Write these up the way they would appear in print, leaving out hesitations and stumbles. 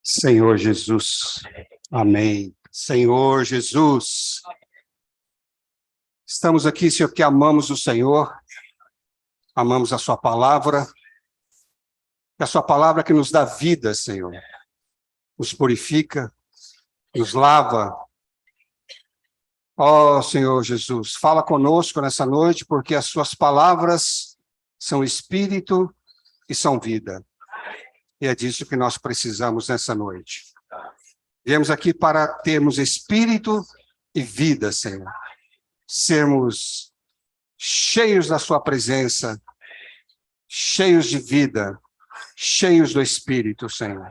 Senhor Jesus, amém. Senhor Jesus, estamos aqui, Senhor, porque amamos o Senhor, amamos a sua palavra, é a sua palavra que nos dá vida, Senhor, nos purifica, nos lava. Ó Senhor Jesus, fala conosco nessa noite, porque as suas palavras são espírito e são vida. E é disso que nós precisamos nessa noite. Viemos aqui para termos espírito e vida, Senhor. Sermos cheios da sua presença, cheios de vida, cheios do Espírito, Senhor.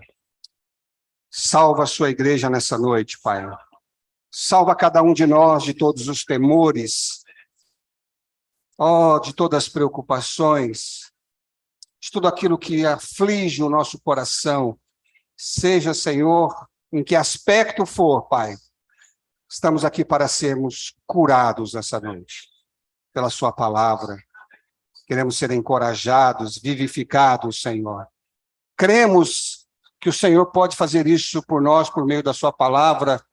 Salva a sua igreja nessa noite, Pai. Salva cada um de nós de todos os temores, de todas as preocupações, de tudo aquilo que aflige o nosso coração. Seja, Senhor, em que aspecto for, Pai, estamos aqui para sermos curados nessa noite, pela sua palavra. Queremos ser encorajados, vivificados, Senhor. Cremos que o Senhor pode fazer isso por nós, por meio da sua palavra,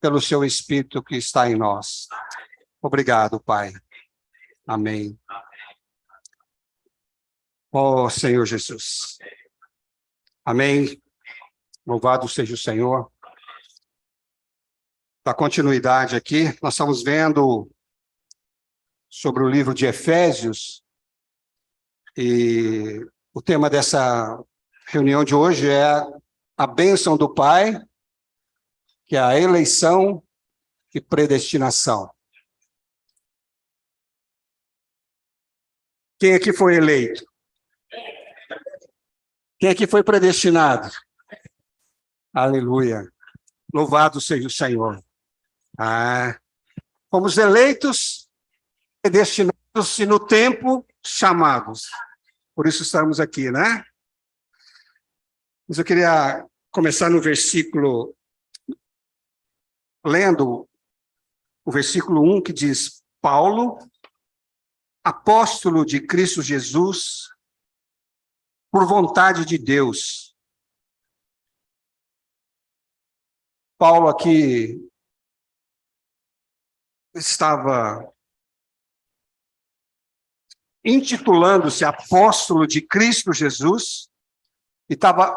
pelo seu Espírito que está em nós. Obrigado, Pai. Amém. Ó Senhor Jesus. Amém. Louvado seja o Senhor. Da continuidade aqui, nós estamos vendo sobre o livro de Efésios, e o tema dessa reunião de hoje é a bênção do Pai, que é a eleição e predestinação. Quem aqui foi eleito? Quem aqui foi predestinado? Aleluia. Louvado seja o Senhor. Fomos eleitos, predestinados e no tempo chamados. Por isso estamos aqui, né? Mas eu queria começar no versículo, lendo o versículo 1, que diz: Paulo, apóstolo de Cristo Jesus, por vontade de Deus. Paulo aqui estava intitulando-se apóstolo de Cristo Jesus e estava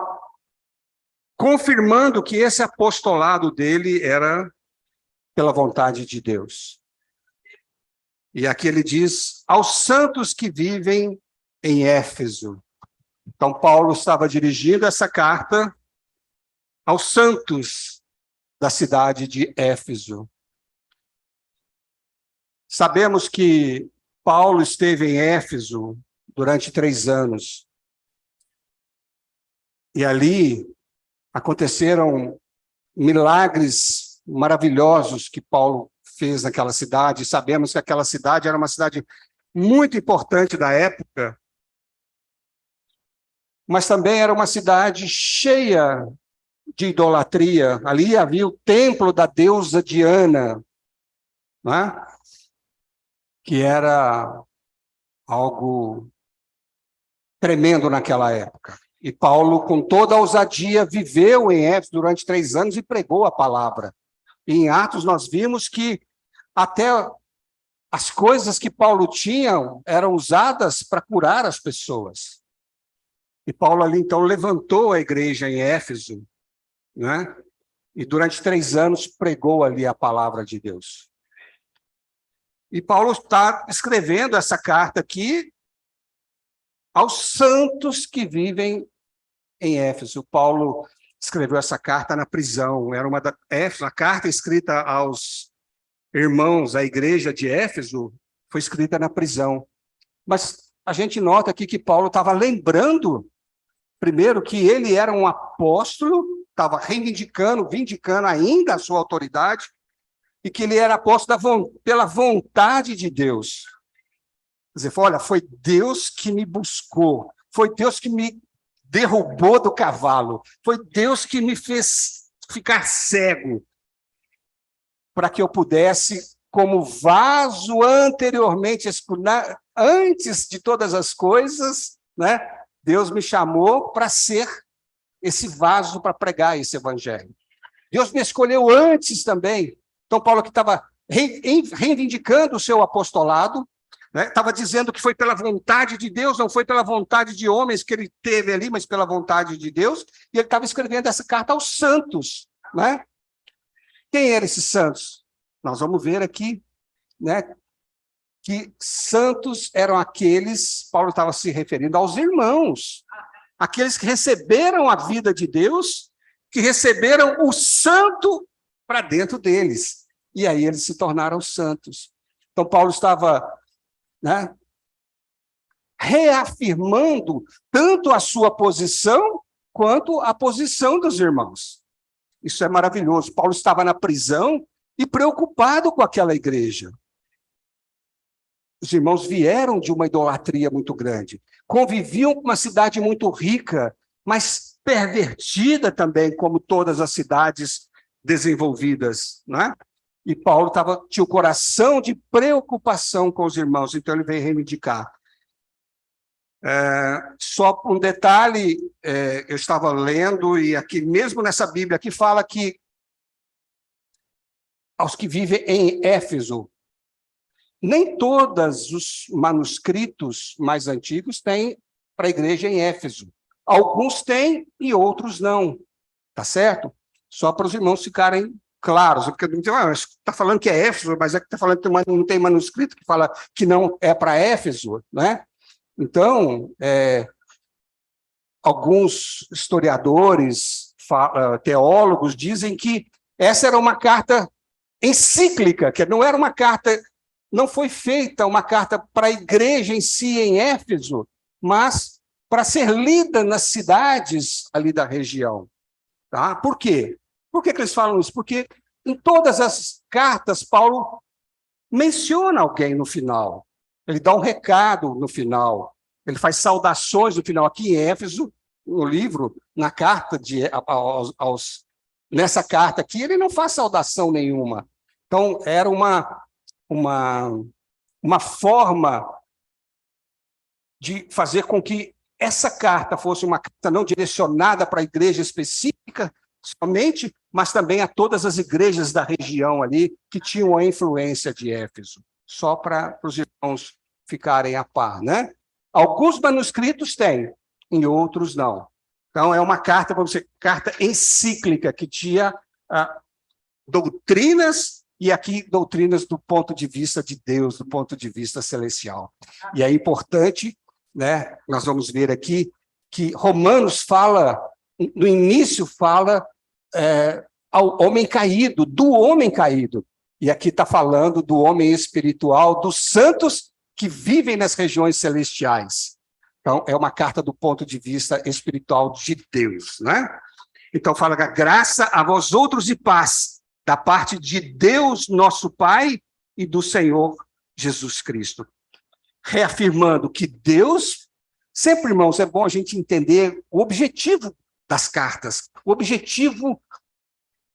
confirmando que esse apostolado dele era pela vontade de Deus. E aqui ele diz: aos santos que vivem em Éfeso. Então, Paulo estava dirigindo essa carta aos santos da cidade de Éfeso. Sabemos que Paulo esteve em Éfeso durante 3 anos. E ali aconteceram milagres maravilhosos que Paulo fez naquela cidade. Sabemos que aquela cidade era uma cidade muito importante da época, mas também era uma cidade cheia de idolatria. Ali havia o templo da deusa Diana, né? Que era algo tremendo naquela época. E Paulo, com toda a ousadia, viveu em Éfeso durante 3 anos e pregou a palavra. E em Atos nós vimos que até as coisas que Paulo tinha eram usadas para curar as pessoas. E Paulo ali, então, levantou a igreja em Éfeso, né? E durante 3 anos pregou ali a palavra de Deus. E Paulo está escrevendo essa carta aqui aos santos que vivem em Éfeso. Paulo escreveu essa carta na prisão. Era a carta escrita aos irmãos, a igreja de Éfeso, foi escrita na prisão. Mas a gente nota aqui que Paulo estava lembrando, primeiro, que ele era um apóstolo, estava vindicando ainda a sua autoridade, e que ele era apóstolo pela vontade de Deus. Quer dizer, olha, foi Deus que me buscou, foi Deus que me derrubou do cavalo, foi Deus que me fez ficar cego, para que eu pudesse, como vaso anteriormente, antes de todas as coisas, né? Deus me chamou para ser esse vaso para pregar esse evangelho. Deus me escolheu antes também. Então, Paulo aqui estava reivindicando o seu apostolado, né? Estava dizendo que foi pela vontade de Deus, não foi pela vontade de homens que ele teve ali, mas pela vontade de Deus, e ele estava escrevendo essa carta aos santos, né? Quem eram esses santos? Nós vamos ver aqui, né, que santos eram aqueles, Paulo estava se referindo aos irmãos, aqueles que receberam a vida de Deus, que receberam o santo para dentro deles, e aí eles se tornaram santos. Então, Paulo estava, né, reafirmando tanto a sua posição, quanto a posição dos irmãos. Isso é maravilhoso. Paulo estava na prisão e preocupado com aquela igreja. Os irmãos vieram de uma idolatria muito grande, conviviam com uma cidade muito rica, mas pervertida também, como todas as cidades desenvolvidas, né? E Paulo tinha o coração de preocupação com os irmãos, então ele veio reivindicar. Só um detalhe, eu estava lendo, e aqui mesmo nessa Bíblia, aqui fala que aos que vivem em Éfeso, nem todos os manuscritos mais antigos têm para a igreja em Éfeso. Alguns têm e outros não, tá certo? Só para os irmãos ficarem claros, porque está falando que é Éfeso, mas é que está falando que não tem manuscrito que fala que não é para Éfeso, né? Então, alguns historiadores, teólogos, dizem que essa era uma carta encíclica, que não era uma carta, não foi feita uma carta para a igreja em si, em Éfeso, mas para ser lida nas cidades ali da região. Tá? Por quê? Por que eles falam isso? Porque em todas as cartas, Paulo menciona alguém no final. Ele dá um recado no final. Ele faz saudações no final. Aqui em Éfeso, no livro, na carta nessa carta aqui, ele não faz saudação nenhuma. Então, era uma forma de fazer com que essa carta fosse uma carta não direcionada para a igreja específica somente, mas também a todas as igrejas da região ali que tinham a influência de Éfeso, só para os irmãos ficarem a par, né? Alguns manuscritos têm, em outros não. Então, é uma carta, vamos dizer, carta encíclica, que tinha doutrinas, e aqui doutrinas do ponto de vista de Deus, do ponto de vista celestial. E é importante, né, nós vamos ver aqui, que Romanos fala, no início fala ao homem caído, do homem caído. E aqui está falando do homem espiritual, dos santos que vivem nas regiões celestiais. Então, é uma carta do ponto de vista espiritual de Deus, né? Então, fala que a graça a vós outros e paz, da parte de Deus, nosso Pai, e do Senhor Jesus Cristo. Reafirmando que Deus, sempre, irmãos, é bom a gente entender o objetivo das cartas. O objetivo,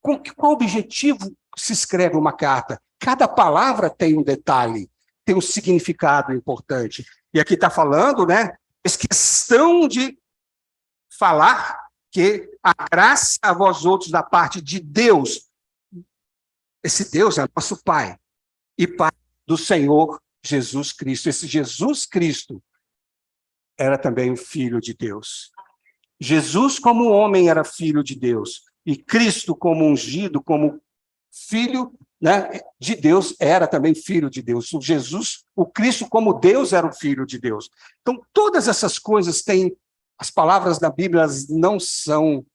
com qual objetivo se escreve uma carta? Cada palavra tem um detalhe, tem um significado importante. E aqui está falando, né, essa questão de falar que a graça a vós outros da parte de Deus, esse Deus é nosso Pai, e Pai do Senhor Jesus Cristo. Esse Jesus Cristo era também o Filho de Deus. Jesus, como homem, era Filho de Deus, e Cristo, como ungido, como Filho, né, de Deus, era também Filho de Deus. O Jesus, o Cristo, como Deus, era o Filho de Deus. Então, todas essas coisas têm, as palavras da Bíblia, elas não são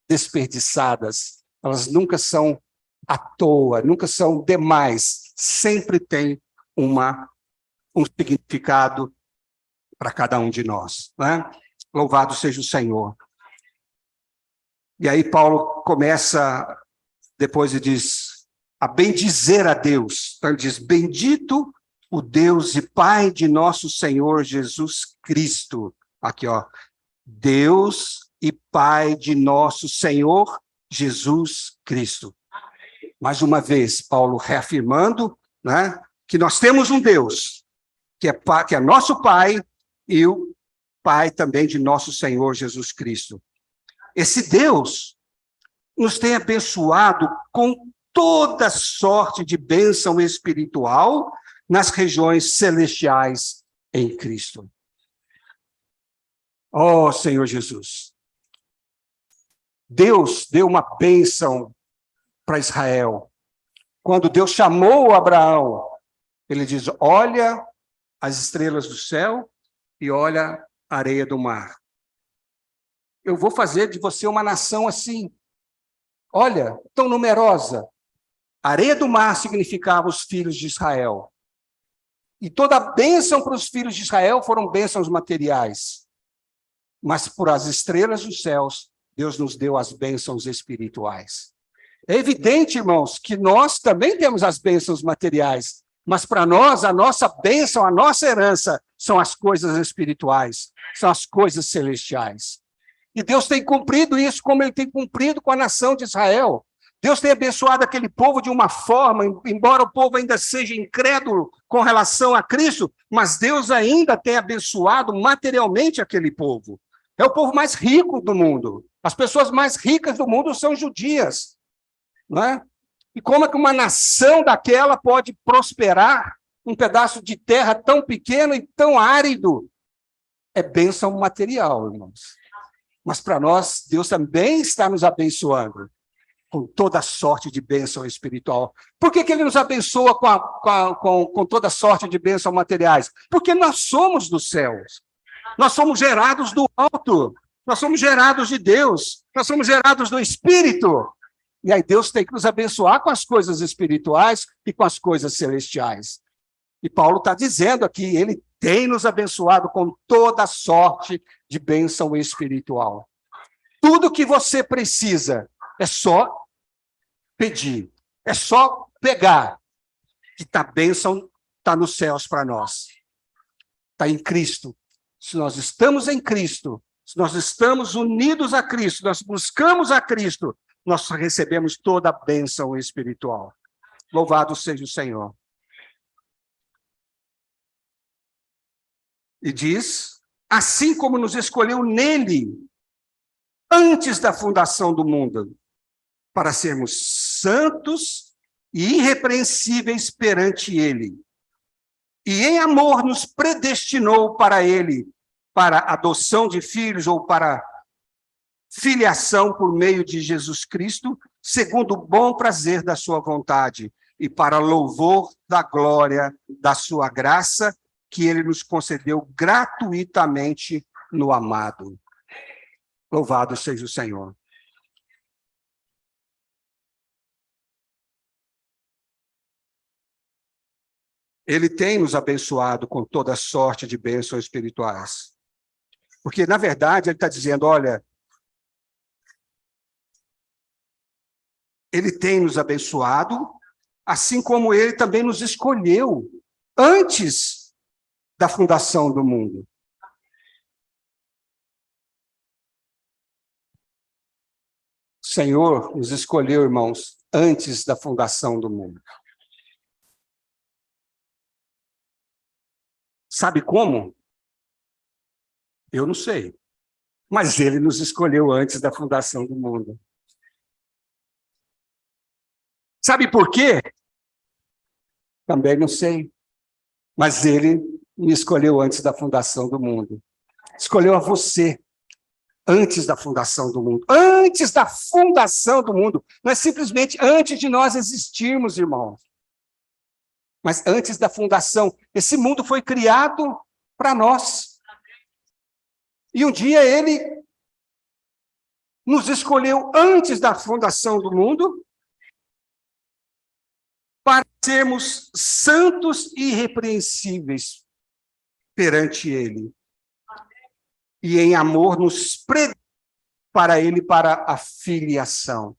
desperdiçadas, elas nunca são à toa, nunca são demais, sempre tem um significado para cada um de nós, né? Louvado seja o Senhor. E aí Paulo começa, depois ele diz, a bendizer a Deus. Então ele diz, bendito o Deus e Pai de nosso Senhor Jesus Cristo. Aqui, ó, Deus e Pai de nosso Senhor Jesus Cristo. Mais uma vez, Paulo reafirmando, né, que nós temos um Deus, que é nosso Pai, e o Pai também de nosso Senhor Jesus Cristo. Esse Deus nos tem abençoado com toda sorte de bênção espiritual nas regiões celestiais em Cristo. Oh, Senhor Jesus. Deus deu uma bênção para Israel. Quando Deus chamou Abraão, ele diz: olha as estrelas do céu e olha a areia do mar. Eu vou fazer de você uma nação assim. Olha, tão numerosa. A areia do mar significava os filhos de Israel. E toda a bênção para os filhos de Israel foram bênçãos materiais. Mas por as estrelas dos céus, Deus nos deu as bênçãos espirituais. É evidente, irmãos, que nós também temos as bênçãos materiais, mas para nós, a nossa bênção, a nossa herança, são as coisas espirituais, são as coisas celestiais. E Deus tem cumprido isso como ele tem cumprido com a nação de Israel. Deus tem abençoado aquele povo de uma forma, embora o povo ainda seja incrédulo com relação a Cristo, mas Deus ainda tem abençoado materialmente aquele povo. É o povo mais rico do mundo. As pessoas mais ricas do mundo são judias. Não é? E como é que uma nação daquela pode prosperar um pedaço de terra tão pequeno e tão árido? É bênção material, irmãos. Mas para nós, Deus também está nos abençoando com toda sorte de bênção espiritual. Por que ele nos abençoa com toda sorte de bênção materiais? Porque nós somos dos céus. Nós somos gerados do alto. Nós somos gerados de Deus. Nós somos gerados do Espírito. E aí Deus tem que nos abençoar com as coisas espirituais e com as coisas celestiais. E Paulo está dizendo aqui, ele tem nos abençoado com toda sorte de bênção espiritual. Tudo que você precisa é só pedir, é só pegar, que a bênção está nos céus para nós. Está em Cristo. Se nós estamos em Cristo, se nós estamos unidos a Cristo, nós buscamos a Cristo, nós recebemos toda a bênção espiritual. Louvado seja o Senhor. E diz, assim como nos escolheu nele, antes da fundação do mundo, para sermos santos e irrepreensíveis perante ele. E em amor nos predestinou para ele, para adoção de filhos ou para filiação por meio de Jesus Cristo, segundo o bom prazer da sua vontade, e para louvor da glória da sua graça, que ele nos concedeu gratuitamente no amado. Louvado seja o Senhor. Ele tem nos abençoado com toda sorte de bênçãos espirituais. Porque, na verdade, ele está dizendo, olha, ele tem nos abençoado, assim como ele também nos escolheu antes da fundação do mundo. O Senhor nos escolheu, irmãos, antes da fundação do mundo. Sabe como? Eu não sei. Mas ele nos escolheu antes da fundação do mundo. Sabe por quê? Também não sei. Mas ele me escolheu antes da fundação do mundo. Escolheu a você antes da fundação do mundo. Antes da fundação do mundo. Não é simplesmente antes de nós existirmos, irmãos. Mas antes da fundação. Esse mundo foi criado para nós. E um dia ele nos escolheu antes da fundação do mundo para sermos santos e irrepreensíveis perante ele. E em amor nos predestinou para ele, para a filiação.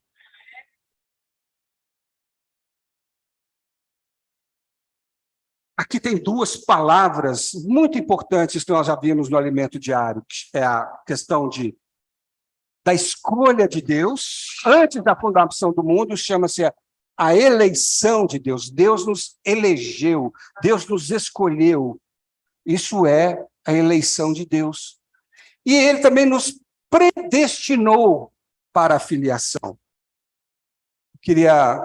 Aqui tem duas palavras muito importantes que nós já vimos no alimento diário, que é a questão da escolha de Deus, antes da fundação do mundo, chama-se a eleição de Deus. Deus nos elegeu, Deus nos escolheu. Isso é a eleição de Deus. E ele também nos predestinou para a filiação. Eu queria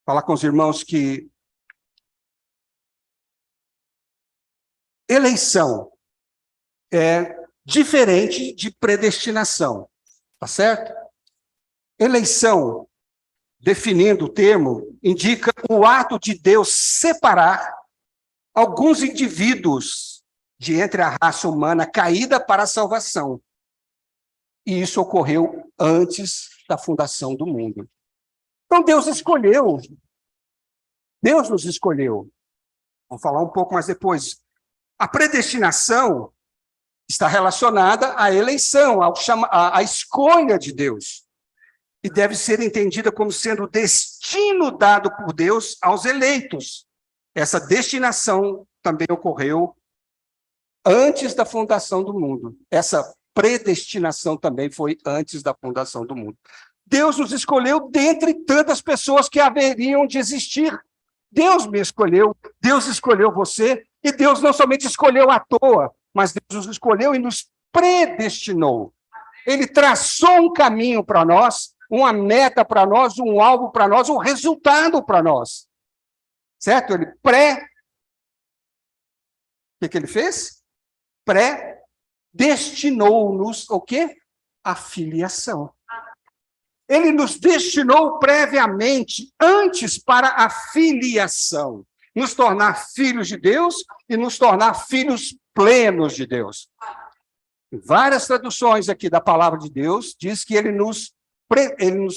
falar com os irmãos que eleição é diferente de predestinação, tá certo? Eleição, definindo o termo, indica o ato de Deus separar alguns indivíduos de entre a raça humana caída para a salvação. E isso ocorreu antes da fundação do mundo. Então Deus escolheu. Deus nos escolheu. Vou falar um pouco mais depois. A predestinação está relacionada à eleição, à escolha de Deus. E deve ser entendida como sendo o destino dado por Deus aos eleitos. Essa destinação também ocorreu antes da fundação do mundo. Essa predestinação também foi antes da fundação do mundo. Deus nos escolheu dentre tantas pessoas que haveriam de existir. Deus me escolheu, Deus escolheu você, e Deus não somente escolheu à toa, mas Deus nos escolheu e nos predestinou. Ele traçou um caminho para nós, uma meta para nós, um alvo para nós, um resultado para nós. Certo? Ele O que ele fez? Predestinou-nos o quê? A filiação. Ele nos destinou previamente, antes para a filiação, nos tornar filhos de Deus e nos tornar filhos plenos de Deus. Várias traduções aqui da palavra de Deus diz que ele nos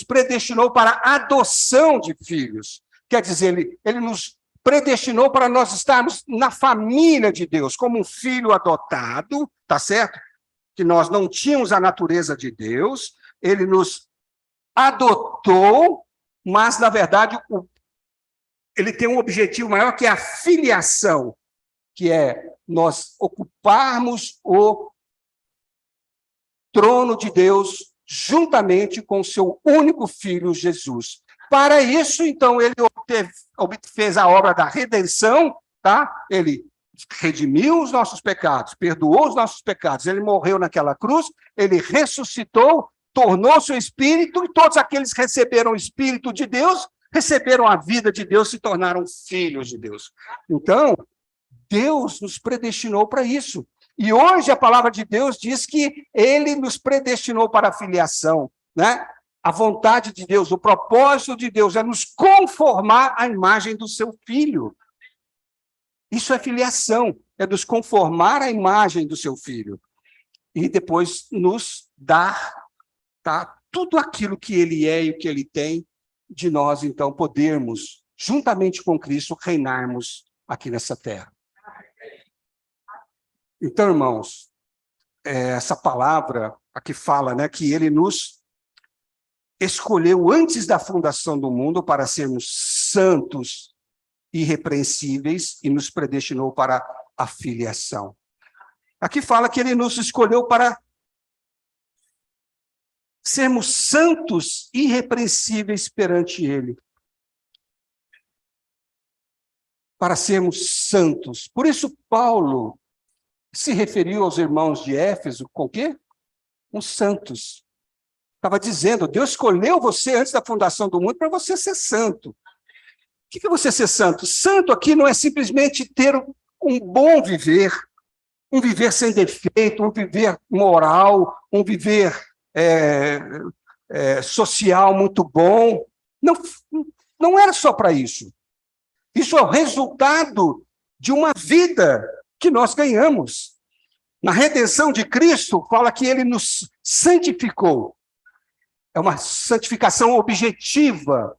predestinou para a adoção de filhos. Quer dizer, ele nos predestinou para nós estarmos na família de Deus, como um filho adotado, tá certo? Que nós não tínhamos a natureza de Deus, ele nos adotou, mas, na verdade, ele tem um objetivo maior, que é a filiação, que é nós ocuparmos o trono de Deus juntamente com o seu único filho, Jesus. Para isso, então, ele fez a obra da redenção, tá? Ele redimiu os nossos pecados, perdoou os nossos pecados, ele morreu naquela cruz, ele ressuscitou, tornou seu espírito, e todos aqueles que receberam o espírito de Deus, receberam a vida de Deus, se tornaram filhos de Deus. Então, Deus nos predestinou para isso. E hoje a palavra de Deus diz que ele nos predestinou para a filiação, né? A vontade de Deus, o propósito de Deus é nos conformar à imagem do seu filho. Isso é filiação, é nos conformar à imagem do seu filho. E depois nos dar, tá, tudo aquilo que ele é e o que ele tem, de nós, então, podermos, juntamente com Cristo, reinarmos aqui nessa terra. Então, irmãos, essa palavra aqui fala, né, que ele nos escolheu antes da fundação do mundo para sermos santos, irrepreensíveis, e nos predestinou para a filiação. Aqui fala que ele nos escolheu para sermos santos, irrepreensíveis perante ele. Para sermos santos. Por isso, Paulo se referiu aos irmãos de Éfeso com o quê? Os santos. Estava dizendo, Deus escolheu você antes da fundação do mundo para você ser santo. O que é você ser santo? Santo aqui não é simplesmente ter um bom viver, um viver sem defeito, um viver moral, um viver social muito bom. Não era só para isso. Isso é o resultado de uma vida que nós ganhamos. Na redenção de Cristo, fala que ele nos santificou. É uma santificação objetiva.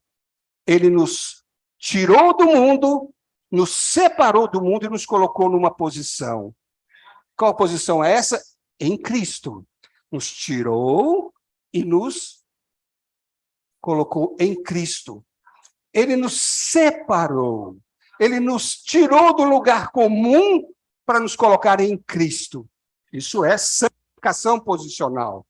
Ele nos tirou do mundo, nos separou do mundo e nos colocou numa posição. Qual posição é essa? Em Cristo. Nos tirou e nos colocou em Cristo. Ele nos separou. Ele nos tirou do lugar comum para nos colocar em Cristo. Isso é santificação posicional.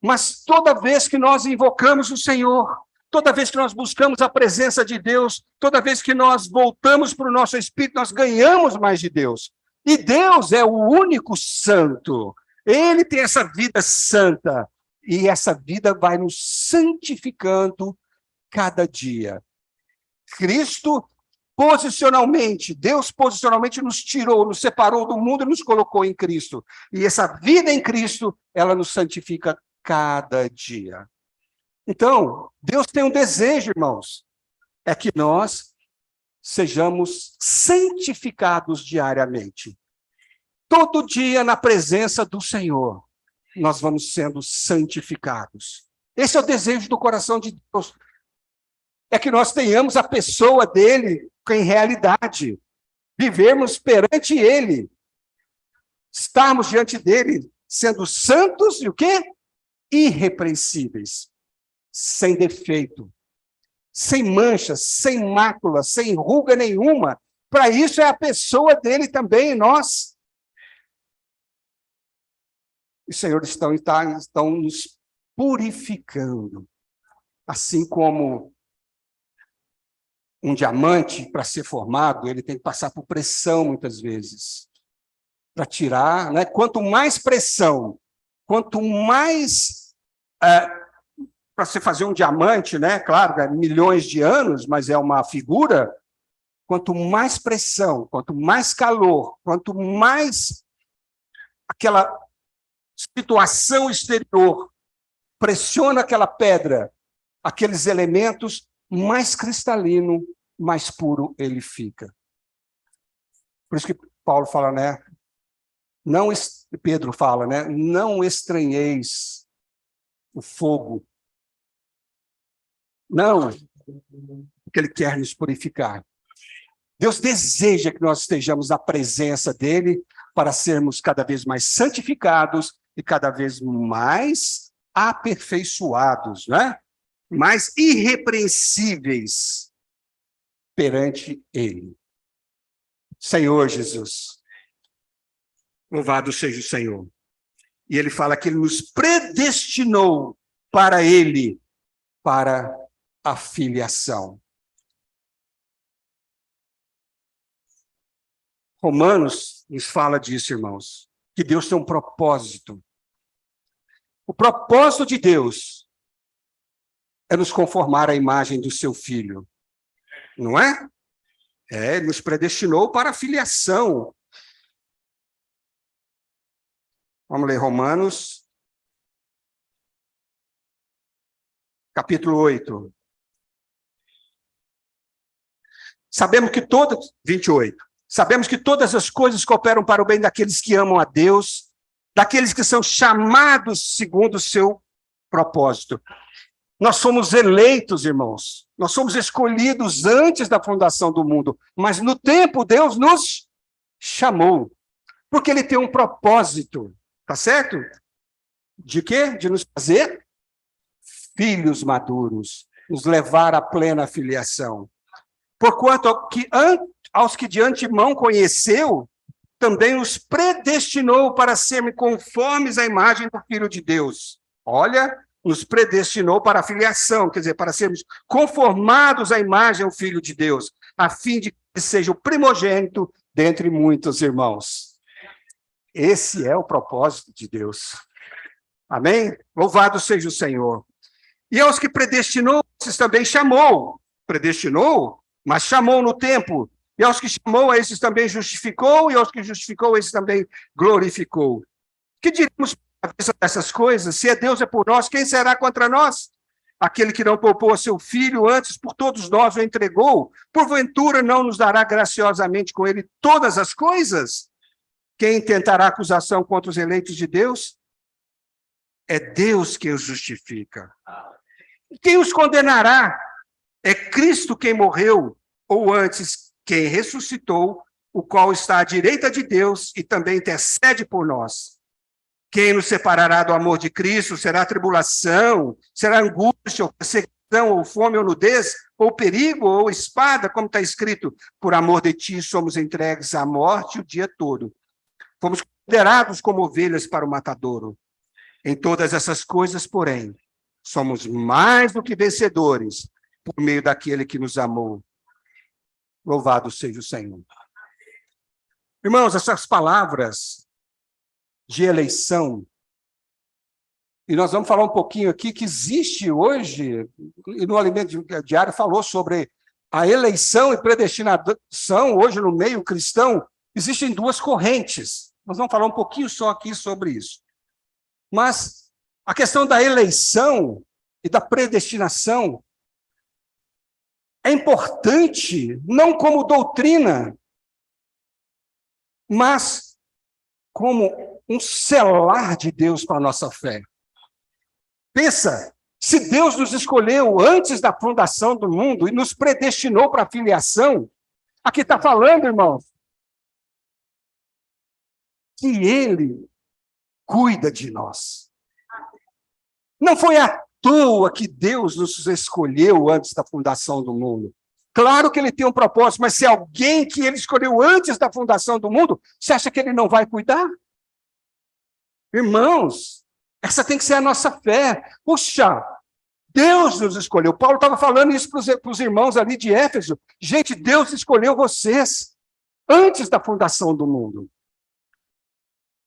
Mas toda vez que nós invocamos o Senhor, toda vez que nós buscamos a presença de Deus, toda vez que nós voltamos para o nosso espírito, nós ganhamos mais de Deus. E Deus é o único santo. Ele tem essa vida santa, e essa vida vai nos santificando cada dia. Cristo, posicionalmente, Deus posicionalmente nos tirou, nos separou do mundo e nos colocou em Cristo. E essa vida em Cristo, ela nos santifica cada dia. Então, Deus tem um desejo, irmãos, é que nós sejamos santificados diariamente. Todo dia, na presença do Senhor, nós vamos sendo santificados. Esse é o desejo do coração de Deus. É que nós tenhamos a pessoa dele em realidade. Vivermos perante ele. Estarmos diante dele, sendo santos e o quê? Irrepreensíveis. Sem defeito. Sem mancha, sem mácula, sem ruga nenhuma. Para isso é a pessoa dele também em nós. Os senhores estão nos purificando. Assim como um diamante, para ser formado, ele tem que passar por pressão, muitas vezes, para tirar, né? Quanto mais pressão, quanto mais... para você fazer um diamante, né? Claro, é milhões de anos, mas é uma figura. Quanto mais pressão, quanto mais calor, quanto mais aquela situação exterior pressiona aquela pedra, aqueles elementos, mais cristalino, mais puro ele fica. Por isso que Paulo fala, né? Pedro fala, né? Não estranheis o fogo. Não, porque ele quer nos purificar. Deus deseja que nós estejamos na presença dele para sermos cada vez mais santificados e cada vez mais aperfeiçoados, né? Mais irrepreensíveis perante ele. Senhor Jesus, louvado seja o Senhor. E ele fala que ele nos predestinou para ele, para a filiação. Romanos nos fala disso, irmãos, que Deus tem um propósito. O propósito de Deus é nos conformar à imagem do seu Filho, não é? Ele nos predestinou para a filiação. Vamos ler Romanos, capítulo 8. Sabemos que 28. Sabemos que todas as coisas cooperam para o bem daqueles que amam a Deus, daqueles que são chamados segundo o seu propósito. Nós somos eleitos, irmãos. Nós somos escolhidos antes da fundação do mundo. Mas no tempo, Deus nos chamou. Porque ele tem um propósito. Tá certo? De quê? De nos fazer filhos maduros. Nos levar à plena filiação. Porquanto aos que de antemão conheceu, também os predestinou para serem conformes à imagem do Filho de Deus. Olha, nos predestinou para a filiação, quer dizer, para sermos conformados à imagem do Filho de Deus, a fim de que seja o primogênito dentre muitos irmãos. Esse é o propósito de Deus. Amém? Louvado seja o Senhor. E aos que predestinou, esses também chamou. Predestinou, mas chamou no tempo. E aos que chamou, a esses também justificou, e aos que justificou, a esses também glorificou. Que diremos dessas coisas? Se Deus é por nós, quem será contra nós? Aquele que não poupou a seu filho, antes por todos nós o entregou, porventura não nos dará graciosamente com ele todas as coisas? Quem tentará acusação contra os eleitos de Deus? É Deus quem os justifica. Quem os condenará? É Cristo quem morreu, ou antes, quem ressuscitou, o qual está à direita de Deus e também intercede por nós. Quem nos separará do amor de Cristo? Será tribulação, será angústia, ou perseguição, ou fome, ou nudez, ou perigo, ou espada, como está escrito, por amor de ti somos entregues à morte o dia todo. Fomos considerados como ovelhas para o matadouro. Em todas essas coisas, porém, somos mais do que vencedores, por meio daquele que nos amou. Louvado seja o Senhor. Irmãos, essas palavras de eleição. E nós vamos falar um pouquinho aqui que existe hoje, e no Alimento Diário falou sobre a eleição e predestinação, hoje no meio cristão, existem duas correntes. Nós vamos falar um pouquinho só aqui sobre isso. Mas a questão da eleição e da predestinação é importante, não como doutrina, mas como um selar de Deus para a nossa fé. Pensa, se Deus nos escolheu antes da fundação do mundo e nos predestinou para a filiação, aqui está falando, irmãos, que Ele cuida de nós. Não foi à toa que Deus nos escolheu antes da fundação do mundo. Claro que Ele tem um propósito, mas se alguém que Ele escolheu antes da fundação do mundo, você acha que Ele não vai cuidar? Irmãos, essa tem que ser a nossa fé. Puxa, Deus nos escolheu. Paulo estava falando isso para os irmãos ali de Éfeso. Gente, Deus escolheu vocês antes da fundação do mundo.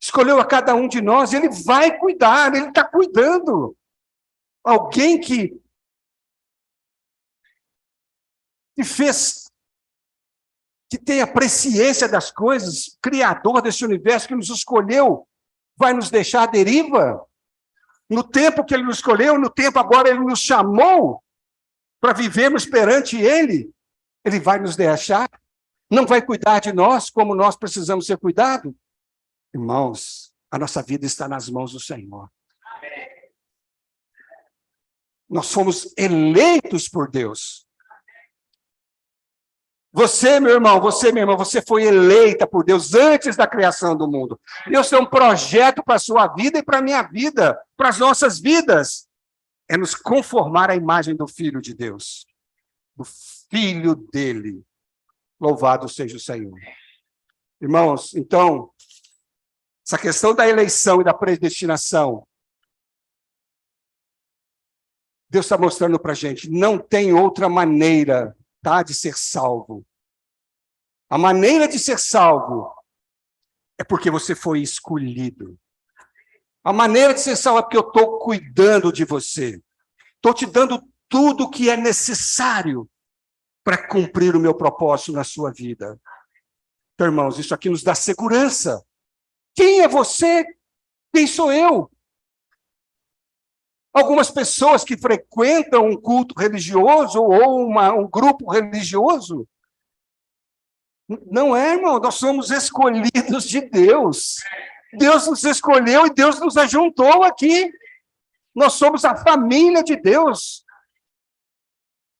Escolheu a cada um de nós, Ele vai cuidar, Ele está cuidando. Alguém que fez, que tem a presciência das coisas, Criador desse universo que nos escolheu, vai nos deixar à deriva? No tempo que Ele nos escolheu, no tempo agora Ele nos chamou para vivermos perante Ele, Ele vai nos deixar? Não vai cuidar de nós como nós precisamos ser cuidados? Irmãos, a nossa vida está nas mãos do Senhor. Nós fomos eleitos por Deus. Você, meu irmão, você, minha irmã, você foi eleita por Deus antes da criação do mundo. Deus tem um projeto para a sua vida e para a minha vida, para as nossas vidas. É nos conformar à imagem do Filho de Deus, do Filho dele. Louvado seja o Senhor. Irmãos, então, essa questão da eleição e da predestinação, Deus está mostrando para a gente, não tem outra maneira, tá, de ser salvo. A maneira de ser salvo é porque você foi escolhido. A maneira de ser salvo é porque eu estou cuidando de você. Estou te dando tudo o que é necessário para cumprir o meu propósito na sua vida. Então, irmãos, isso aqui nos dá segurança. Quem é você? Quem sou eu? Algumas pessoas que frequentam um culto religioso ou um grupo religioso, não é, irmão, nós somos escolhidos de Deus. Deus nos escolheu e Deus nos ajuntou aqui. Nós somos a família de Deus.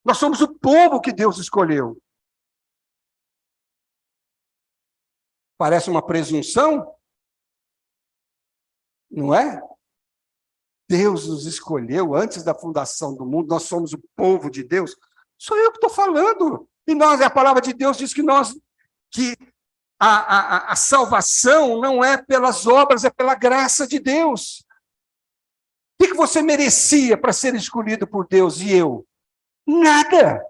Nós somos o povo que Deus escolheu. Parece uma presunção? Não é? Deus nos escolheu antes da fundação do mundo, nós somos o povo de Deus. Sou eu que estou falando. E a palavra de Deus diz que a salvação não é pelas obras, é pela graça de Deus. O que você merecia para ser escolhido por Deus e eu? Nada.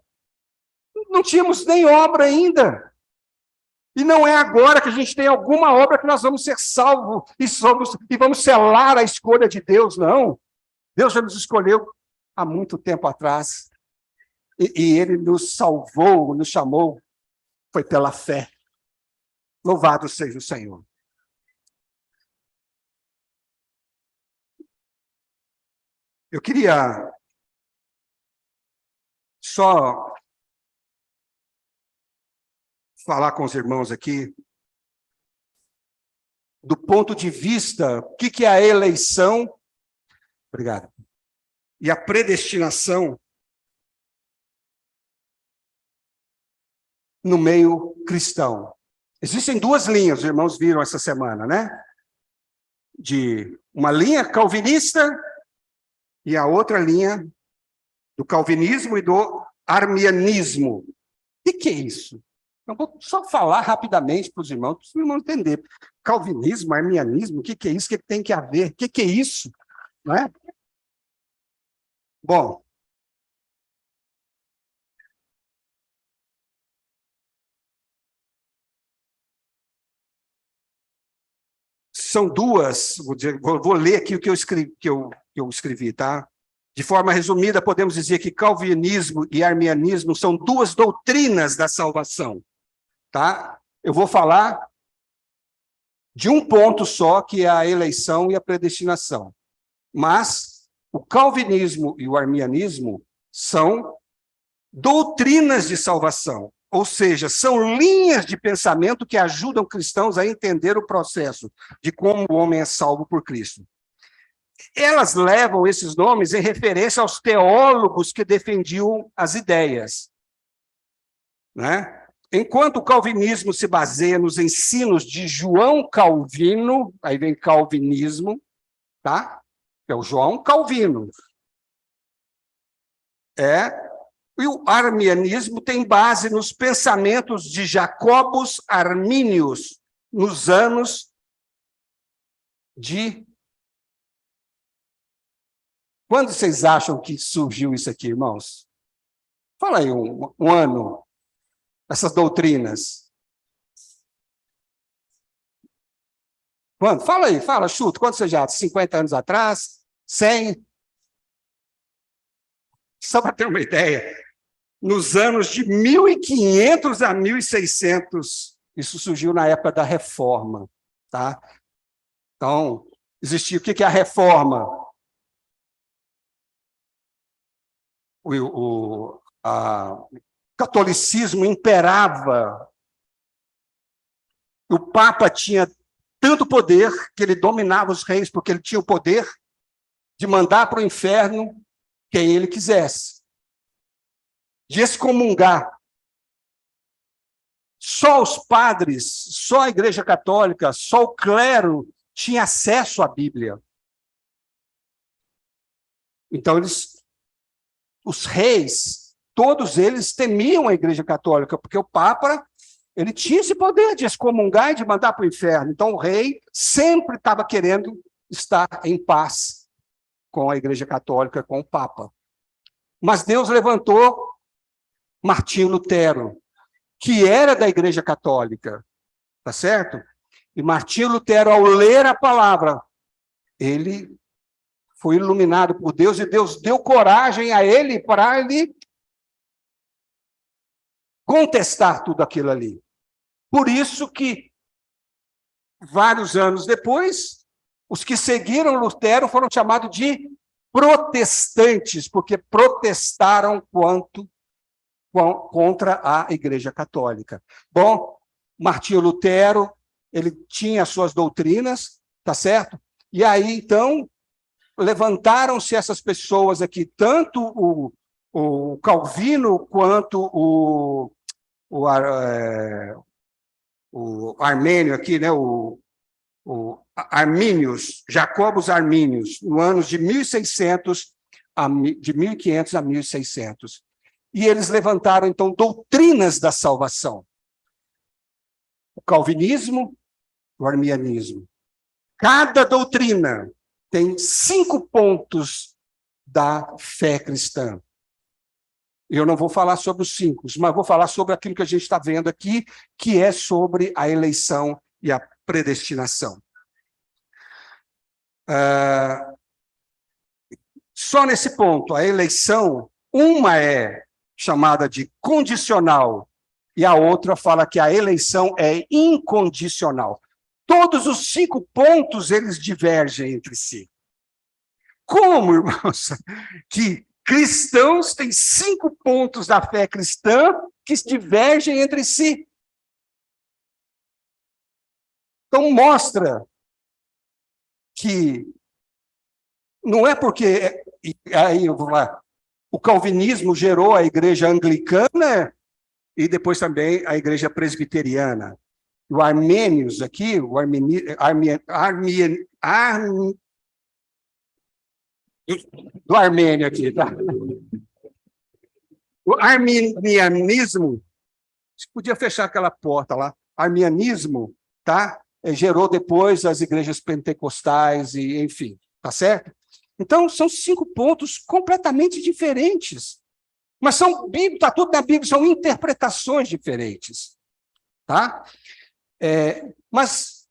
Não tínhamos nem obra ainda. E não é agora que a gente tem alguma obra que nós vamos ser salvos e vamos selar a escolha de Deus, não. Deus já nos escolheu há muito tempo atrás. E Ele nos salvou, nos chamou, foi pela fé. Louvado seja o Senhor. Eu queria só falar com os irmãos aqui do ponto de vista, o que é a eleição, obrigado, e a predestinação no meio cristão. Existem duas linhas, os irmãos viram essa semana, né? De uma linha calvinista e a outra linha do calvinismo e do arminianismo. O que é isso? Eu vou só falar rapidamente para os irmãos entenderem. Calvinismo, arminianismo, o que é isso? O que tem que haver? O que é isso? Não é? Bom, são duas, vou ler aqui o que eu escrevi, tá? De forma resumida, podemos dizer que calvinismo e arminianismo são duas doutrinas da salvação, tá? Eu vou falar de um ponto só, que é a eleição e a predestinação. Mas o calvinismo e o arminianismo são doutrinas de salvação, ou seja, são linhas de pensamento que ajudam cristãos a entender o processo de como o homem é salvo por Cristo. Elas levam esses nomes em referência aos teólogos que defendiam as ideias, né? Enquanto o calvinismo se baseia nos ensinos de João Calvino, aí vem calvinismo, tá? É o João Calvino. E o arminianismo tem base nos pensamentos de Jacobus Arminius, nos anos de... Quando vocês acham que surgiu isso aqui, irmãos? Fala aí um ano, essas doutrinas. Quando? Fala aí, fala, chuta. Quando você já? 50 anos atrás? 100? Só para ter uma ideia, nos anos de 1500 a 1600, isso surgiu na época da Reforma, tá? Então, existia, o que é a Reforma? O catolicismo imperava, o Papa tinha tanto poder que ele dominava os reis, porque ele tinha o poder de mandar para o inferno quem ele quisesse, de excomungar. Só os padres, só a Igreja Católica, só o clero tinha acesso à Bíblia. Então, os reis, todos eles temiam a Igreja Católica, porque o Papa, ele tinha esse poder de excomungar e de mandar para o inferno. Então, o rei sempre estava querendo estar em paz com a Igreja Católica, com o Papa. Mas Deus levantou Martinho Lutero, que era da Igreja Católica, tá certo? E Martinho Lutero, ao ler a palavra, ele foi iluminado por Deus, e Deus deu coragem a ele para ele contestar tudo aquilo ali. Por isso que, vários anos depois, os que seguiram Lutero foram chamados de protestantes, porque protestaram contra a Igreja Católica. Bom, Martinho Lutero, ele tinha as suas doutrinas, tá certo? E aí, então, levantaram-se essas pessoas aqui, tanto o Calvino quanto o Armênio aqui, né? O Arminius, Jacobus Arminius, no anos de 1600 de 1500 a 1600. E eles levantaram, então, doutrinas da salvação. O calvinismo, o arminianismo. Cada doutrina tem 5 pontos da fé cristã. Eu não vou falar sobre os 5, mas vou falar sobre aquilo que a gente está vendo aqui, que é sobre a eleição e a predestinação. Só nesse ponto, a eleição, uma é chamada de condicional, e a outra fala que a eleição é incondicional. Todos os 5 pontos, eles divergem entre si. Como, irmãos, que cristãos têm 5 pontos da fé cristã que divergem entre si? Então, mostra que não é porque... Aí eu vou lá. O calvinismo gerou a igreja anglicana e depois também a igreja presbiteriana. O Armênios aqui, do Armênio aqui, tá? O arminianismo, podia fechar aquela porta lá, arminianismo, tá? Gerou depois as igrejas pentecostais, e enfim, tá certo? Então, são 5 pontos completamente diferentes. Mas está tudo na Bíblia, são interpretações diferentes. Tá? Mas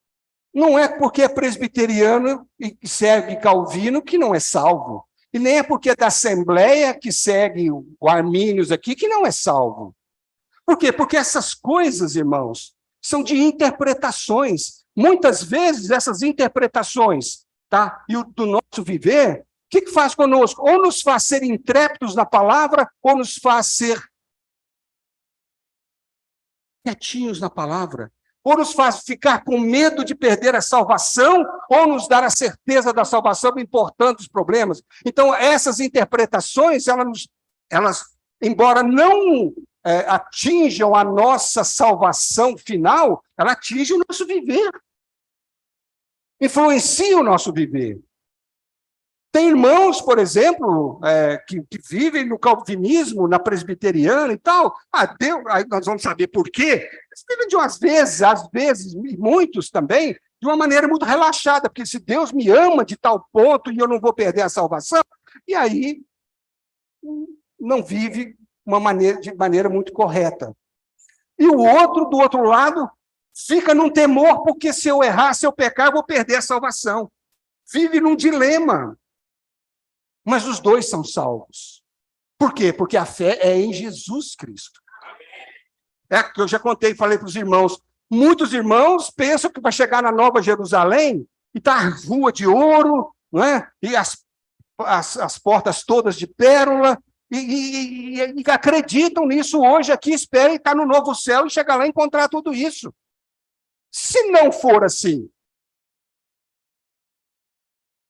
Não é porque é presbiteriano e segue Calvino que não é salvo. E nem é porque é da Assembleia que segue o Armínios aqui que não é salvo. Por quê? Porque essas coisas, irmãos, são de interpretações. Muitas vezes essas interpretações, tá? E o do nosso viver, o que faz conosco? Ou nos faz ser intrépidos na palavra, ou nos faz ser quietinhos na palavra. Ou nos faz ficar com medo de perder a salvação, ou nos dar a certeza da salvação, importando os problemas. Então, essas interpretações, elas embora não atinjam a nossa salvação final, ela atinge o nosso viver. Influencia o nosso viver. Tem irmãos, por exemplo, que vivem no calvinismo, na presbiteriana e tal. Deus, aí nós vamos saber por quê. Eles vivem de umas vezes, às vezes, e muitos também, de uma maneira muito relaxada, porque se Deus me ama de tal ponto e eu não vou perder a salvação, e aí não vive de maneira muito correta. E o outro, do outro lado, fica num temor, porque se eu errar, se eu pecar, eu vou perder a salvação. Vive num dilema. Mas os dois são salvos. Por quê? Porque a fé é em Jesus Cristo. É que eu já contei, falei para os irmãos. Muitos irmãos pensam que vai chegar na Nova Jerusalém e está a rua de ouro, não é? E as portas todas de pérola, e acreditam nisso hoje aqui, esperam estar no novo céu e chegar lá e encontrar tudo isso. Se não for assim,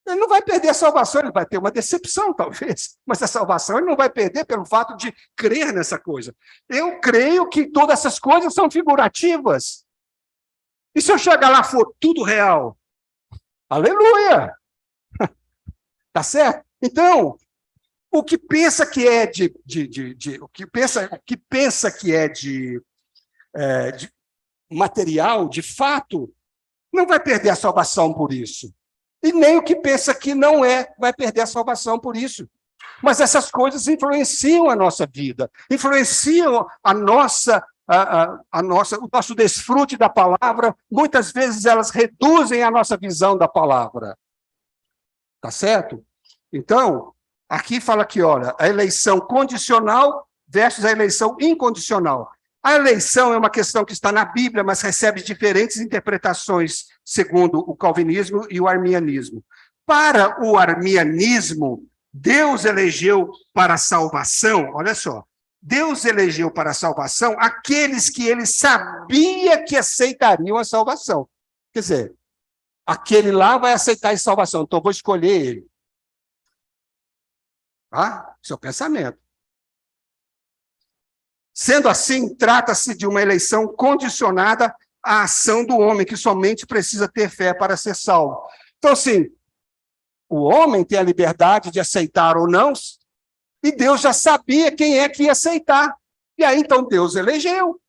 ele não vai perder a salvação, ele vai ter uma decepção, talvez, mas a salvação ele não vai perder pelo fato de crer nessa coisa. Eu creio que todas essas coisas são figurativas. E se eu chegar lá for tudo real? Aleluia! Tá certo? Então, o que pensa que é de material, de fato, não vai perder a salvação por isso. E nem o que pensa que não vai perder a salvação por isso. Mas essas coisas influenciam a nossa vida, influenciam o nosso desfrute da palavra. Muitas vezes elas reduzem a nossa visão da palavra. Tá certo? Então, aqui fala que, olha, a eleição condicional versus a eleição incondicional. A eleição é uma questão que está na Bíblia, mas recebe diferentes interpretações, segundo o calvinismo e o arminianismo. Para o arminianismo, Deus elegeu para a salvação, olha só, Deus elegeu para a salvação aqueles que ele sabia que aceitariam a salvação. Quer dizer, aquele lá vai aceitar a salvação, então eu vou escolher ele. Tá? Seu pensamento. Sendo assim, trata-se de uma eleição condicionada à ação do homem, que somente precisa ter fé para ser salvo. Então, assim, o homem tem a liberdade de aceitar ou não, e Deus já sabia quem é que ia aceitar. E aí, então, Deus elegeu.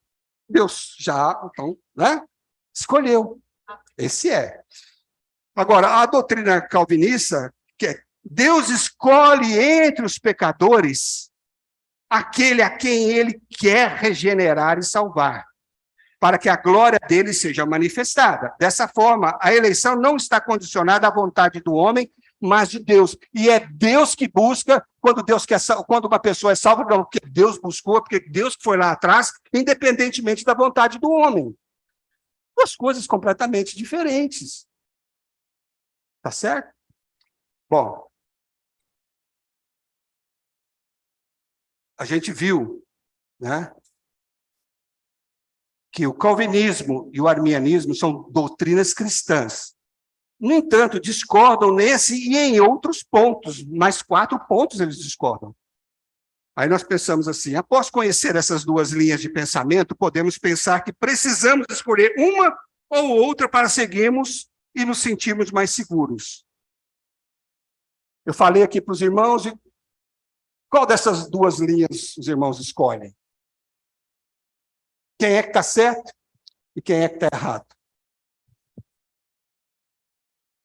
Deus já, então, né, escolheu. Esse é. Agora, a doutrina calvinista, que é Deus escolhe entre os pecadores aquele a quem ele quer regenerar e salvar, para que a glória dele seja manifestada. Dessa forma, a eleição não está condicionada à vontade do homem, mas de Deus. E é Deus que busca, quando uma pessoa é salva, não porque Deus buscou, porque Deus foi lá atrás, independentemente da vontade do homem. Duas coisas completamente diferentes. Tá certo? Bom, a gente viu, né, que o calvinismo e o arminianismo são doutrinas cristãs. No entanto, discordam nesse e em outros pontos, mais 4 pontos eles discordam. Aí nós pensamos assim, após conhecer essas duas linhas de pensamento, podemos pensar que precisamos escolher uma ou outra para seguirmos e nos sentirmos mais seguros. Eu falei aqui para os irmãos, e qual dessas duas linhas os irmãos escolhem? Quem é que está certo e quem é que está errado?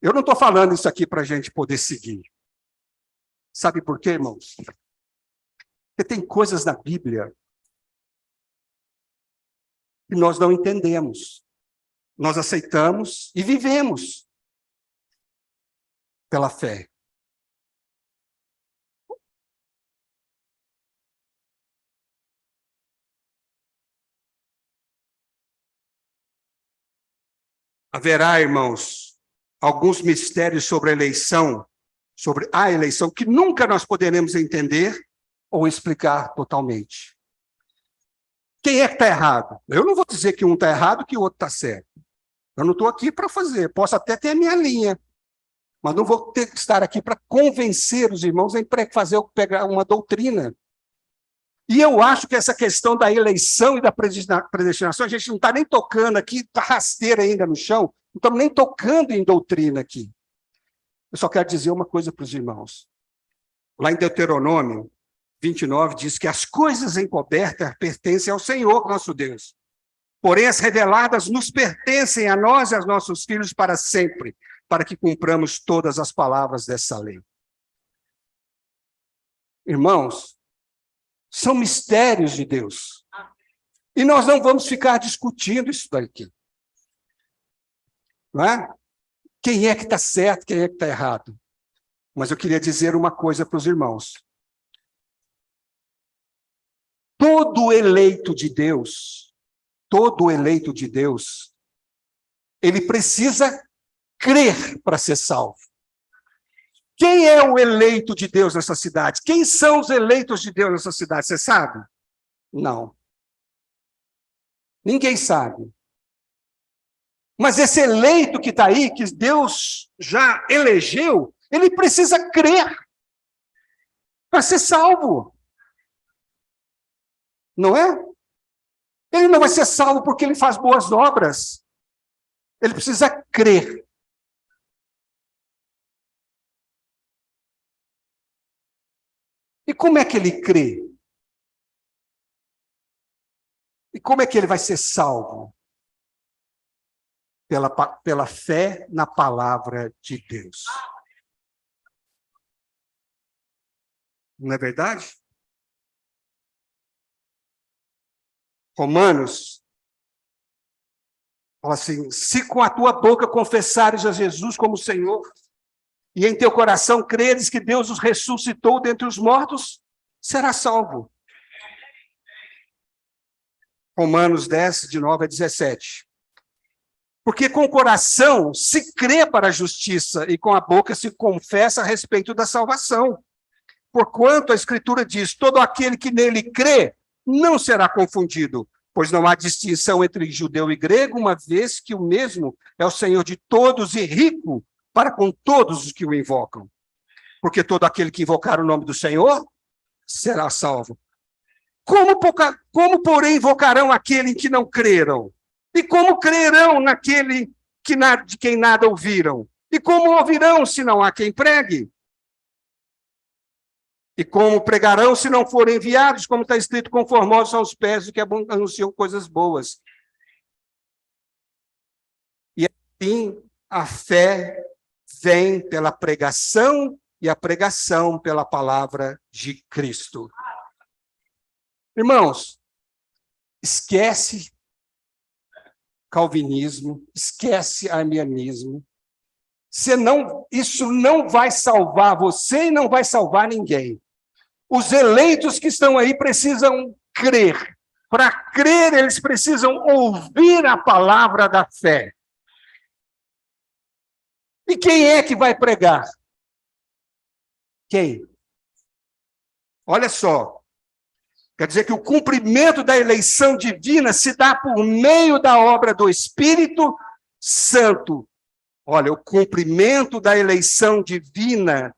Eu não estou falando isso aqui para a gente poder seguir. Sabe por quê, irmãos? Porque tem coisas na Bíblia que nós não entendemos. nós aceitamos e vivemos pela fé. Haverá, irmãos, alguns mistérios sobre a eleição, que nunca nós poderemos entender ou explicar totalmente. Quem é que está errado? Eu não vou dizer que um está errado e que o outro está certo. Eu não estou aqui para fazer. Posso até ter a minha linha, mas não vou ter que estar aqui para convencer os irmãos a pegar uma doutrina. E eu acho que essa questão da eleição e da predestinação, a gente não está nem tocando aqui, está rasteira ainda no chão, não estamos nem tocando em doutrina aqui. Eu só quero dizer uma coisa para os irmãos. Lá em Deuteronômio 29 diz que as coisas encobertas pertencem ao Senhor, nosso Deus. Porém, as reveladas nos pertencem a nós e aos nossos filhos para sempre, para que cumpramos todas as palavras dessa lei. Irmãos, são mistérios de Deus. E nós não vamos ficar discutindo isso daqui. Não é? Quem é que está certo, quem é que está errado. Mas eu queria dizer uma coisa para os irmãos. Todo eleito de Deus, ele precisa crer para ser salvo. Quem é o eleito de Deus nessa cidade? Quem são os eleitos de Deus nessa cidade? Você sabe? Não. Ninguém sabe. Mas esse eleito que está aí, que Deus já elegeu, ele precisa crer para ser salvo. Não é? Ele não vai ser salvo porque ele faz boas obras. Ele precisa crer. E como é que ele crê? E como é que ele vai ser salvo? Pela fé na palavra de Deus. Não é verdade? Romanos fala assim: se com a tua boca confessares a Jesus como Senhor, e em teu coração creres que Deus os ressuscitou dentre os mortos, serás salvo. Romanos 10, de 9 a 17. Porque com o coração se crê para a justiça, e com a boca se confessa a respeito da salvação. Porquanto a Escritura diz: todo aquele que nele crê não será confundido, pois não há distinção entre judeu e grego, uma vez que o mesmo é o Senhor de todos e rico para com todos os que o invocam. Porque todo aquele que invocar o nome do Senhor será salvo. Como porém, invocarão aquele em que não creram? E como crerão naquele de quem nada ouviram? E como ouvirão se não há quem pregue? E como pregarão se não forem enviados, como está escrito: conformosos são os pés do que anunciam coisas boas. E assim a fé vem pela pregação, e a pregação pela palavra de Cristo. Irmãos, esquece calvinismo, esquece arminianismo. Isso não vai salvar você e não vai salvar ninguém. Os eleitos que estão aí precisam crer. Para crer, eles precisam ouvir a palavra da fé. E quem é que vai pregar? Quem? Olha só. Quer dizer que o cumprimento da eleição divina se dá por meio da obra do Espírito Santo. Olha, o cumprimento da eleição divina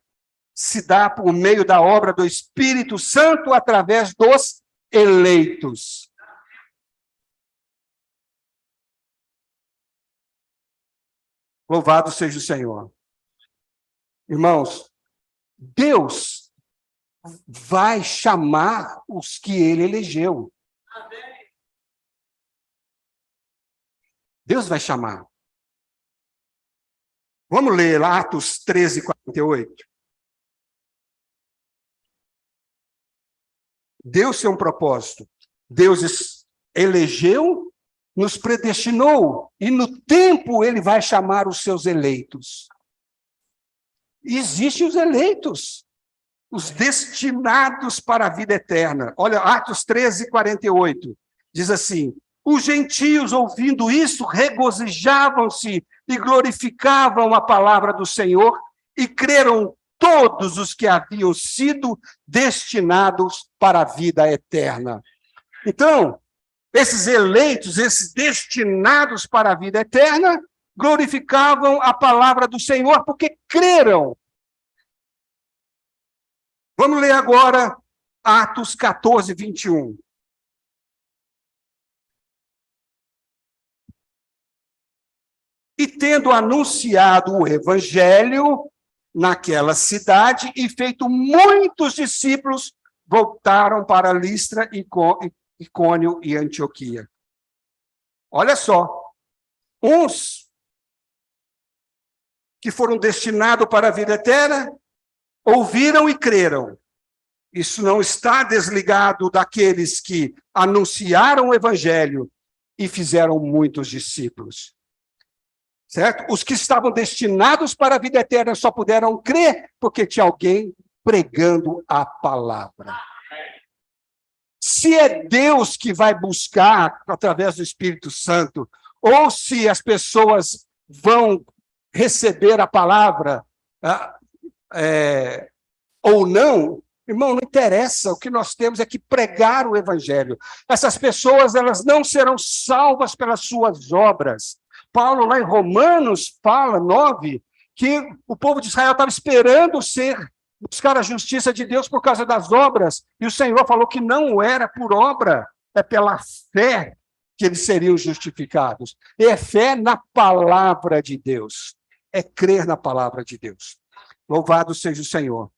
se dá por meio da obra do Espírito Santo através dos eleitos. Louvado seja o Senhor. Irmãos, Deus vai chamar os que ele elegeu. Deus vai chamar. Vamos ler Atos 13, 48. Deus tem um propósito. Deus elegeu nos predestinou, e no tempo ele vai chamar os seus eleitos. Existem os eleitos, os destinados para a vida eterna. Olha, Atos 13, 48, diz assim: os gentios, ouvindo isso, regozijavam-se e glorificavam a palavra do Senhor, e creram todos os que haviam sido destinados para a vida eterna. Então, esses eleitos, esses destinados para a vida eterna, glorificavam a palavra do Senhor porque creram. Vamos ler agora Atos 14, 21. E tendo anunciado o evangelho naquela cidade e feito muitos discípulos, voltaram para Listra, Icônio e Antioquia. Olha só, uns que foram destinados para a vida eterna, ouviram e creram. Isso não está desligado daqueles que anunciaram o evangelho e fizeram muitos discípulos. Certo? Os que estavam destinados para a vida eterna só puderam crer porque tinha alguém pregando a palavra. Se é Deus que vai buscar através do Espírito Santo, ou se as pessoas vão receber a palavra ou não, irmão, não interessa. O que nós temos é que pregar o evangelho. Essas pessoas, elas não serão salvas pelas suas obras. Paulo, lá em Romanos, fala, 9, que o povo de Israel estava esperando buscar a justiça de Deus por causa das obras, e o Senhor falou que não era por obra, é pela fé que eles seriam justificados. E é fé na palavra de Deus, é crer na palavra de Deus. Louvado seja o Senhor.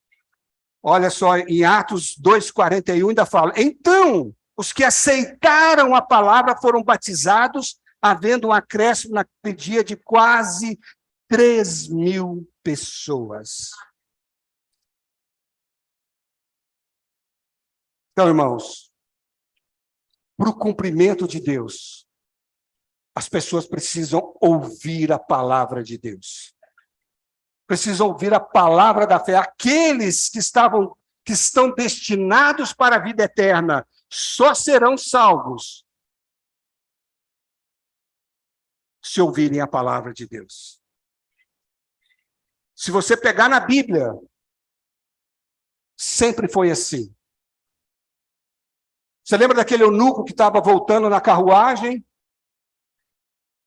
Olha só, em Atos 2:41 ainda fala: então, os que aceitaram a palavra foram batizados, havendo um acréscimo naquele dia de quase 3.000 pessoas. Então, irmãos, para o cumprimento de Deus, as pessoas precisam ouvir a palavra de Deus. Precisam ouvir a palavra da fé. Aqueles que estão destinados para a vida eterna só serão salvos se ouvirem a palavra de Deus. Se você pegar na Bíblia, sempre foi assim. Você lembra daquele eunuco que estava voltando na carruagem?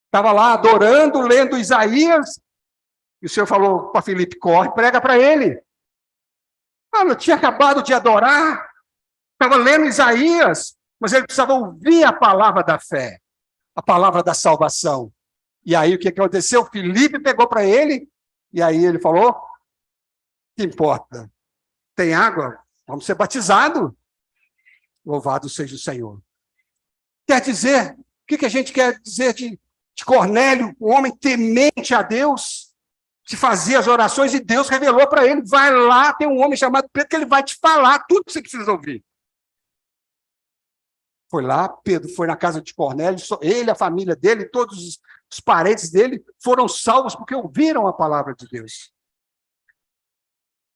Estava lá adorando, lendo Isaías, e o Senhor falou para Filipe: corre, prega para ele. Eu tinha acabado de adorar, estava lendo Isaías, mas ele precisava ouvir a palavra da fé, a palavra da salvação. E aí o que aconteceu? Filipe pegou para ele, e aí ele falou: que importa? Tem água? Vamos ser batizados. Louvado seja o Senhor. Quer dizer, o que a gente quer dizer de Cornélio, um homem temente a Deus, que fazia as orações e Deus revelou para ele: vai lá, tem um homem chamado Pedro que ele vai te falar tudo que você precisa ouvir. Foi lá, Pedro foi na casa de Cornélio, ele, a família dele, todos os parentes dele foram salvos porque ouviram a palavra de Deus.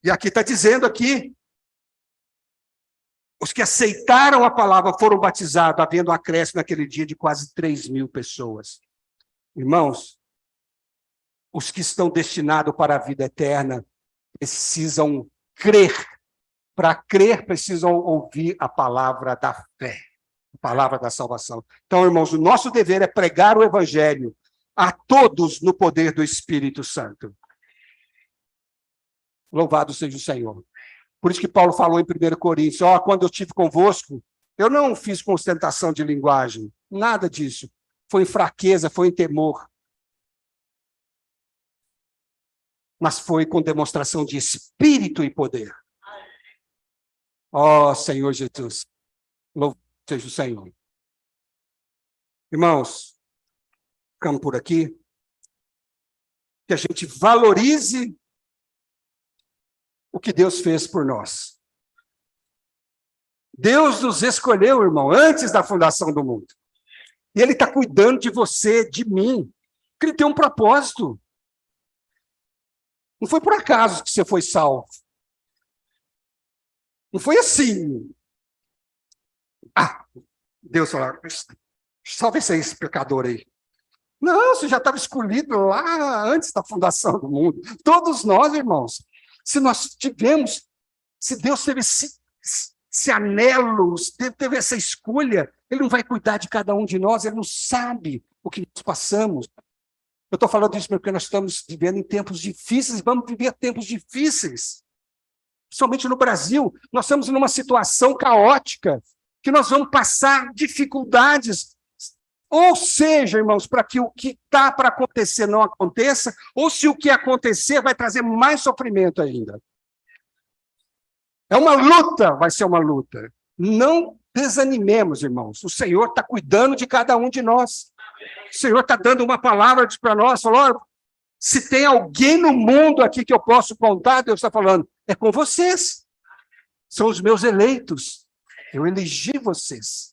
E aqui está dizendo aqui, os que aceitaram a palavra foram batizados, havendo um acréscimo naquele dia de quase 3.000 pessoas. Irmãos, os que estão destinados para a vida eterna precisam crer. Para crer, precisam ouvir a palavra da fé, a palavra da salvação. Então, irmãos, o nosso dever é pregar o evangelho a todos no poder do Espírito Santo. Louvado seja o Senhor. Por isso que Paulo falou em 1 Coríntios: quando eu estive convosco, eu não fiz com ostentação de linguagem, nada disso. Foi em fraqueza, foi em temor. Mas foi com demonstração de espírito e poder. Senhor Jesus, louvado seja o Senhor. Irmãos, ficamos por aqui. Que a gente valorize o que Deus fez por nós. Deus nos escolheu, irmão, antes da fundação do mundo. E Ele está cuidando de você, de mim. Porque Ele tem um propósito. Não foi por acaso que você foi salvo. Não foi assim. Ah, Deus falou, salve esse pecador aí. Não, você já estava escolhido lá antes da fundação do mundo. Todos nós, irmãos. Se Deus teve esse anelo, teve essa escolha, Ele não vai cuidar de cada um de nós, Ele não sabe o que nós passamos. Eu estou falando isso porque nós estamos vivendo em tempos difíceis, vamos viver tempos difíceis. Principalmente no Brasil, nós estamos numa situação caótica, que nós vamos passar dificuldades. Ou seja, irmãos, para que o que está para acontecer não aconteça, ou se o que acontecer vai trazer mais sofrimento ainda. É uma luta, vai ser uma luta. Não desanimemos, irmãos. O Senhor está cuidando de cada um de nós. O Senhor está dando uma palavra para nós. Falou, se tem alguém no mundo aqui que eu posso contar, Deus está falando, é com vocês. São os meus eleitos. Eu elegi vocês.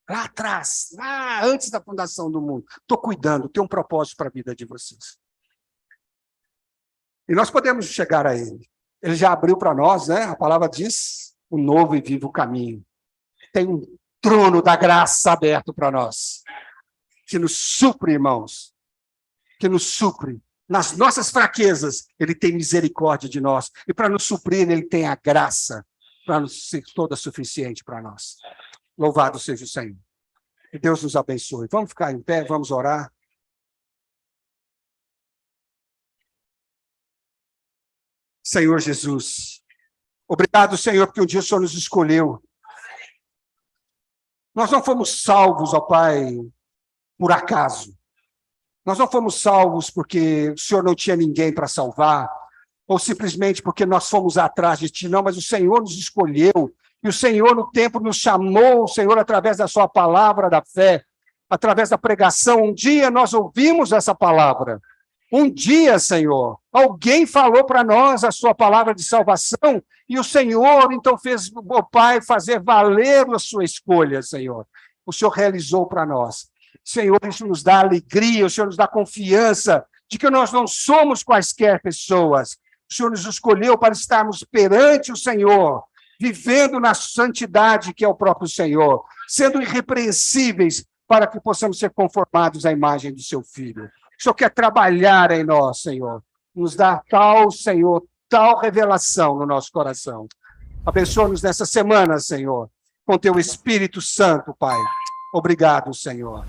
Lá atrás, lá antes da fundação do mundo. Estou cuidando, tenho um propósito para a vida de vocês. E nós podemos chegar a Ele. Ele já abriu para nós, né? A palavra diz, o novo e vivo caminho. Tem um trono da graça aberto para nós. Que nos supre, irmãos. Que nos supre. Nas nossas fraquezas, Ele tem misericórdia de nós. E para nos suprir, Ele tem a graça para nos ser toda suficiente para nós. Louvado seja o Senhor. Que Deus nos abençoe. Vamos ficar em pé, vamos orar. Senhor Jesus, obrigado, Senhor, porque um dia o Senhor nos escolheu. Nós não fomos salvos, ó Pai, por acaso. Nós não fomos salvos porque o Senhor não tinha ninguém para salvar, ou simplesmente porque nós fomos atrás de Ti, não, mas o Senhor nos escolheu. E o Senhor, no tempo, nos chamou, o Senhor, através da sua palavra da fé, através da pregação. Um dia nós ouvimos essa palavra. Um dia, Senhor, alguém falou para nós a sua palavra de salvação, e o Senhor, então, fez o Pai fazer valer a sua escolha, Senhor. O Senhor realizou para nós. Senhor, isso nos dá alegria, o Senhor nos dá confiança de que nós não somos quaisquer pessoas. O Senhor nos escolheu para estarmos perante o Senhor, vivendo na santidade que é o próprio Senhor, sendo irrepreensíveis para que possamos ser conformados à imagem do seu Filho. O Senhor quer trabalhar em nós, Senhor, nos dar tal, Senhor, tal revelação no nosso coração. Abençoa-nos nessa semana, Senhor, com teu Espírito Santo, Pai. Obrigado, Senhor.